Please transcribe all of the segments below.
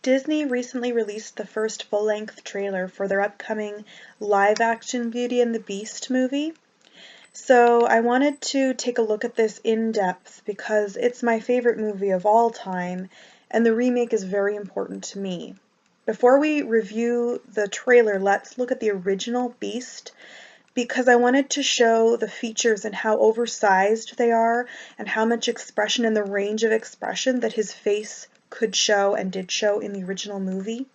Disney recently released the first full-length trailer for their upcoming live-action Beauty and the Beast movie. So I wanted to take a look at this in depth because it's my favorite movie of all time, and the remake is very important to me. Before we review the trailer, let's look at the original Beast, because I wanted to show the features and how oversized they are and how much expression and the range of expression that his face could show and did show in the original movie.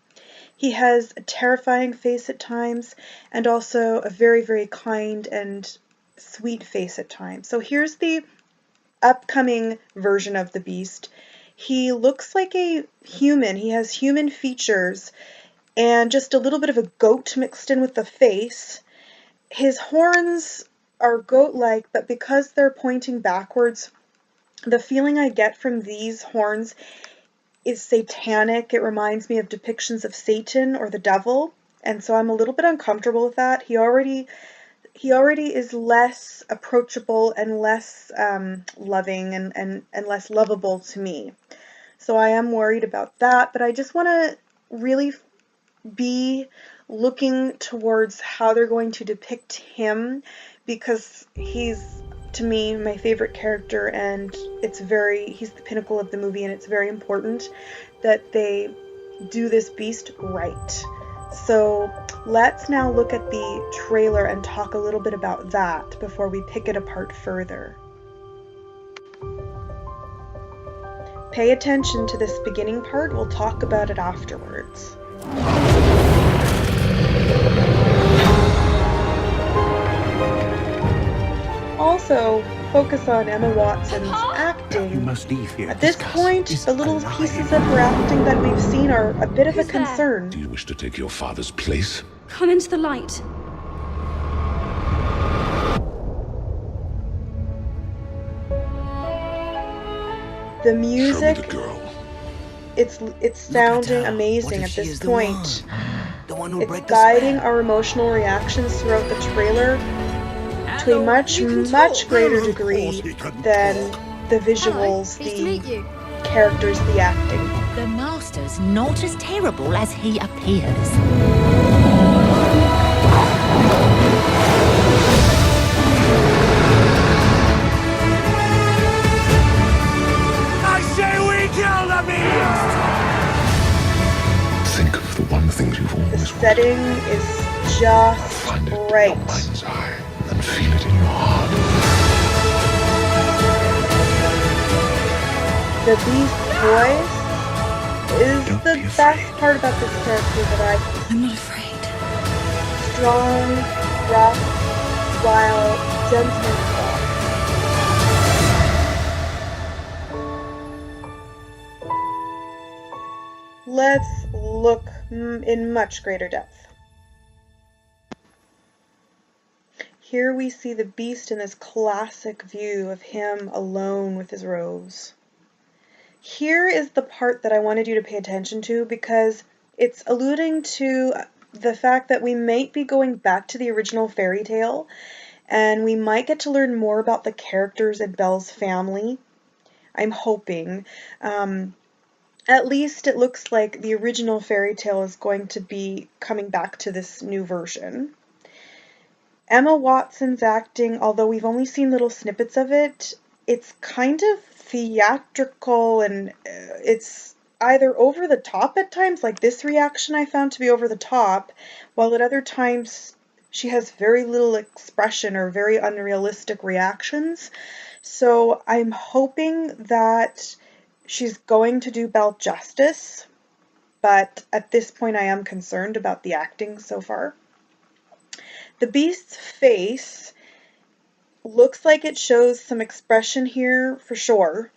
He has a terrifying face at times and also a very, very kind and sweet face at times. So here's the upcoming version of the Beast. He looks like a human. He has human features and just a little bit of a goat mixed in with the face. His horns are goat-like, but because they're pointing backwards, the feeling I get from these horns is satanic. It reminds me of depictions of Satan or the devil, and so I'm a little bit uncomfortable with that. He already is less approachable and less loving and less lovable to me. So I am worried about that, but I just want to really be looking towards how they're going to depict him, because he's, to me, my favorite character, and he's the pinnacle of the movie, and it's very important that they do this Beast right. So let's now look at the trailer and talk a little bit about that before we pick it apart further. Pay attention to this beginning part, we'll talk about it afterwards. Also, focus on Emma Watson's acting. You must leave here. At this point, the little pieces of her acting that we've seen are a bit of a concern. Do you wish to take your father's place? Come into the light. The music, Show me the girl. it's sounding amazing at this point. The one who It's guiding our emotional reactions throughout the trailer to a much greater degree than the visuals, the characters, the acting. The Master's not as terrible as he appears. I say we kill the beast! Think of the one thing you've The always wanted. setting is just Find it in your right. mind's eye and feel it in your heart. The Beast's voice is Don't the be best afraid. part about this character that I think. I'm not afraid. Strong, rough, while gentle and soft. Let's look in much greater depth. Here we see the Beast in this classic view of him alone with his rose. Here is the part that I wanted you to pay attention to, because it's alluding to the fact that we might be going back to the original fairy tale, and we might get to learn more about the characters in Belle's family. I'm hoping. At least it looks like the original fairy tale is going to be coming back to this new version. Emma Watson's acting, although we've only seen little snippets of it, it's kind of theatrical, and it's either over the top at times, like this reaction I found to be over the top, while at other times she has very little expression or very unrealistic reactions. So I'm hoping that she's going to do Belle justice, but at this point I am concerned about the acting so far. The Beast's face looks like it shows some expression here for sure,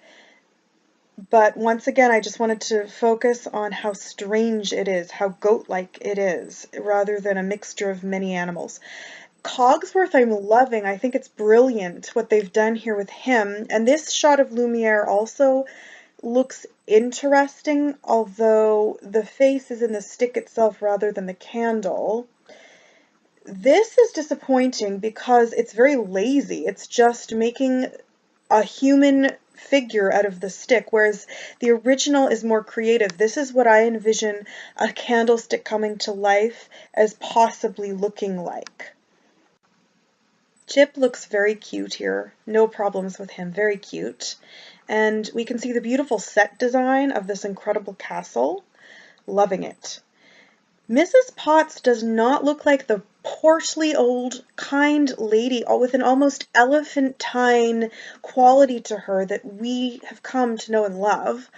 but once again I just wanted to focus on how strange it is, how goat-like it is, rather than a mixture of many animals. Cogsworth I'm loving. I think it's brilliant what they've done here with him, and this shot of Lumiere also looks interesting, although the face is in the stick itself rather than the candle. This is disappointing because it's very lazy. It's just making a human figure out of the stick, whereas the original is more creative. This is what I envision a candlestick coming to life as possibly looking like. Chip looks very cute here. No problems with him. Very cute. And we can see the beautiful set design of this incredible castle. Loving it. Mrs. Potts does not look like the portly old kind lady with an almost elephantine quality to her that we have come to know and love.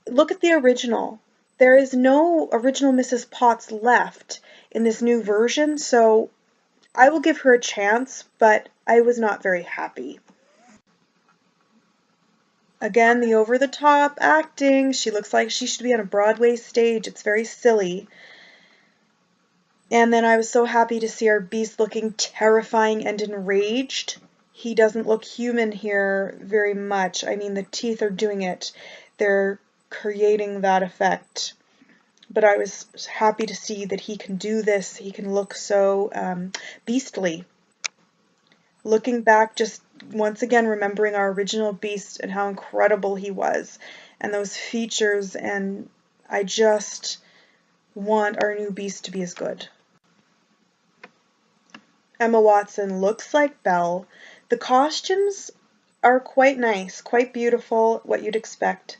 Look at the original. There is no original Mrs. Potts left in this new version, so I will give her a chance, but I was not very happy. Again, the over-the-top acting. She looks like she should be on a Broadway stage. It's very silly. And then I was so happy to see our beast looking terrifying and enraged. He doesn't look human here very much. I mean, the teeth are doing it. They're creating that effect. But I was happy to see that he can do this. He can look so beastly. Looking back, just once again remembering our original beast and how incredible he was. And those features, and I just want our new beast to be as good. Emma Watson looks like Belle. The costumes are quite nice, quite beautiful, what you'd expect.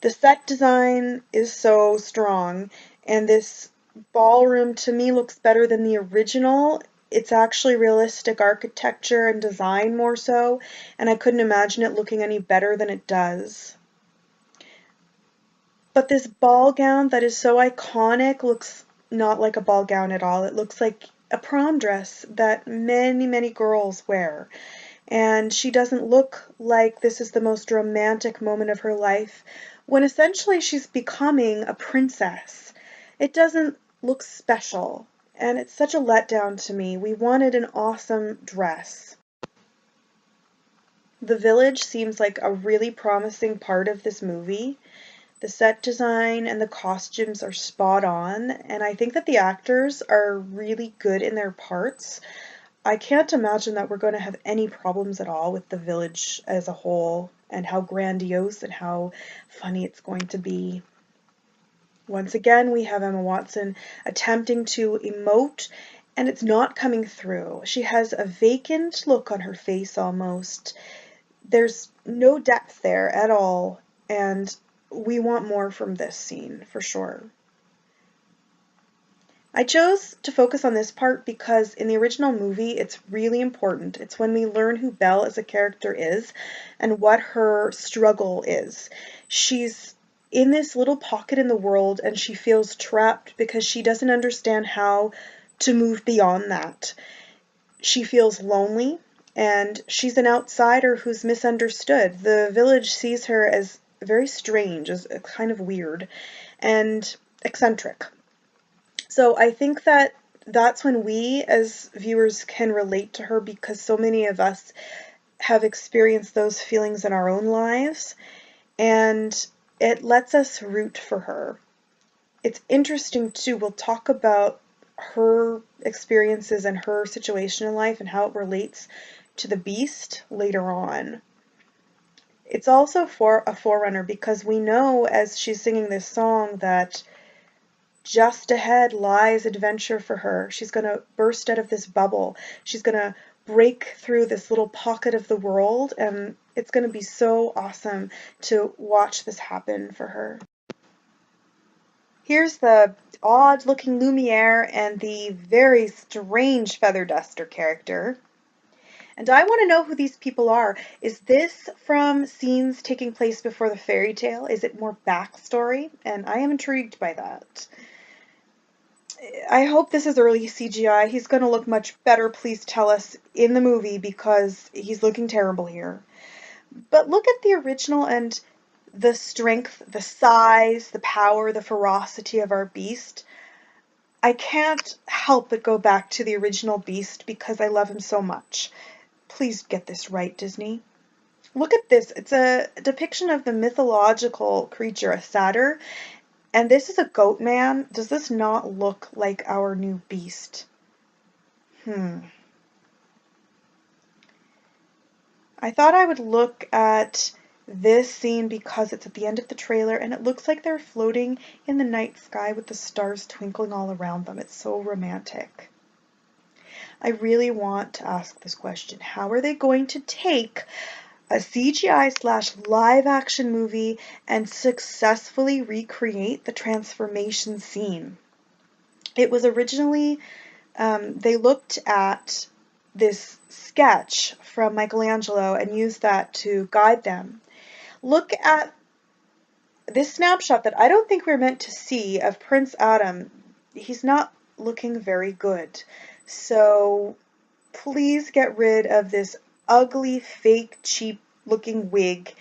The set design is so strong, and this ballroom to me looks better than the original. It's actually realistic architecture and design more so, and I couldn't imagine it looking any better than it does. But this ball gown that is so iconic looks not like a ball gown at all. It looks like a prom dress that many, many girls wear. And she doesn't look like this is the most romantic moment of her life, when essentially she's becoming a princess. It doesn't look special, and it's such a letdown to me. We wanted an awesome dress. The village seems like a really promising part of this movie. The set design and the costumes are spot on, and I think that the actors are really good in their parts. I can't imagine that we're going to have any problems at all with the village as a whole, and how grandiose and how funny it's going to be. Once again, we have Emma Watson attempting to emote, and it's not coming through. She has a vacant look on her face almost. There's no depth there at all, and we want more from this scene, for sure. I chose to focus on this part because in the original movie, it's really important. It's when we learn who Belle as a character is and what her struggle is. She's in this little pocket in the world and she feels trapped because she doesn't understand how to move beyond that. She feels lonely and she's an outsider who's misunderstood. The village sees her as very strange, as kind of weird and eccentric. So I think that that's when we as viewers can relate to her, because so many of us have experienced those feelings in our own lives, and it lets us root for her. It's interesting too, we'll talk about her experiences and her situation in life and how it relates to the beast later on. It's also for a forerunner, because we know as she's singing this song that just ahead lies adventure for her. She's going to burst out of this bubble. She's going to break through this little pocket of the world, and it's going to be so awesome to watch this happen for her. Here's the odd-looking Lumiere and the very strange Feather Duster character. And I want to know who these people are. Is this from scenes taking place before the fairy tale? Is it more backstory? And I am intrigued by that. I hope this is early CGI. He's going to look much better, please tell us, in the movie, because he's looking terrible here. But look at the original and the strength, the size, the power, the ferocity of our beast. I can't help but go back to the original beast because I love him so much. Please get this right, Disney. Look at this. It's a depiction of the mythological creature, a satyr, and this is a goat man. Does this not look like our new beast? I thought I would look at this scene because it's at the end of the trailer and it looks like they're floating in the night sky with the stars twinkling all around them. It's so romantic. I really want to ask this question. How are they going to take a CGI/live action movie and successfully recreate the transformation scene? It was originally, they looked at this sketch from Michelangelo and used that to guide them. Look at this snapshot that I don't think we're meant to see of Prince Adam. He's not looking very good. So please get rid of this ugly, fake, cheap looking wig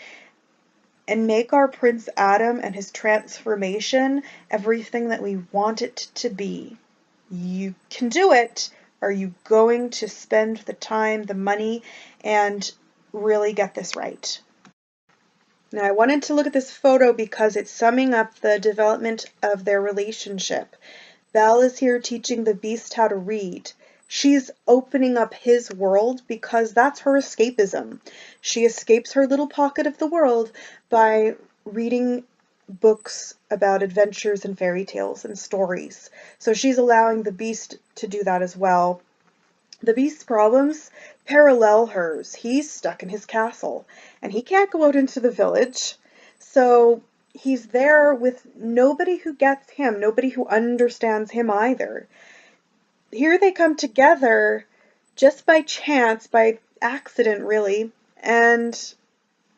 and make our Prince Adam and his transformation everything that we want it to be. You can do it. Are you going to spend the time, the money, and really get this right? Now, I wanted to look at this photo because it's summing up the development of their relationship. Belle is here teaching the Beast how to read. She's opening up his world because that's her escapism. She escapes her little pocket of the world by reading books about adventures and fairy tales and stories. So she's allowing the Beast to do that as well. The Beast's problems parallel hers. He's stuck in his castle and he can't go out into the village. So he's there with nobody who gets him, nobody who understands him either. Here they come together just by chance, by accident really, and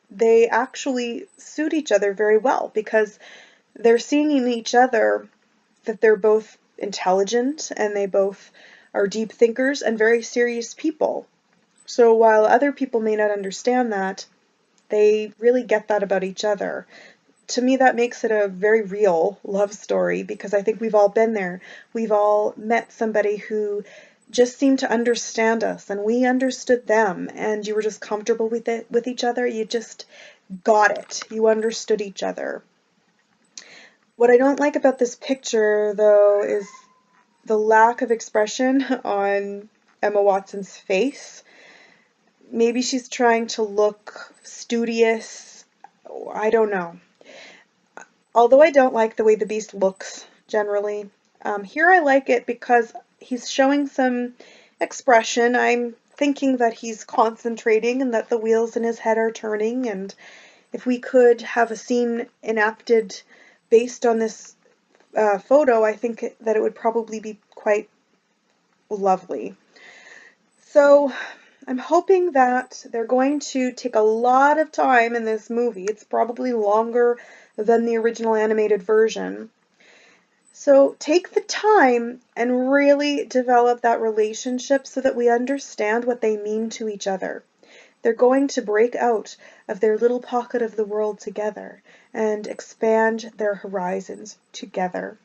they actually suit each other very well because they're seeing in each other that they're both intelligent and they both are deep thinkers and very serious people. So while other people may not understand that, they really get that about each other. To me, that makes it a very real love story because I think we've all been there. We've all met somebody who just seemed to understand us and we understood them, and you were just comfortable with it, with each other. You just got it. You understood each other. What I don't like about this picture, though, is the lack of expression on Emma Watson's face. Maybe she's trying to look studious. I don't know. Although I don't like the way the Beast looks generally, here I like it because he's showing some expression. I'm thinking that he's concentrating and that the wheels in his head are turning, and if we could have a scene enacted based on this photo, I think that it would probably be quite lovely. So I'm hoping that they're going to take a lot of time in this movie. It's probably longer than the original animated version. So take the time and really develop that relationship so that we understand what they mean to each other. They're going to break out of their little pocket of the world together and expand their horizons together.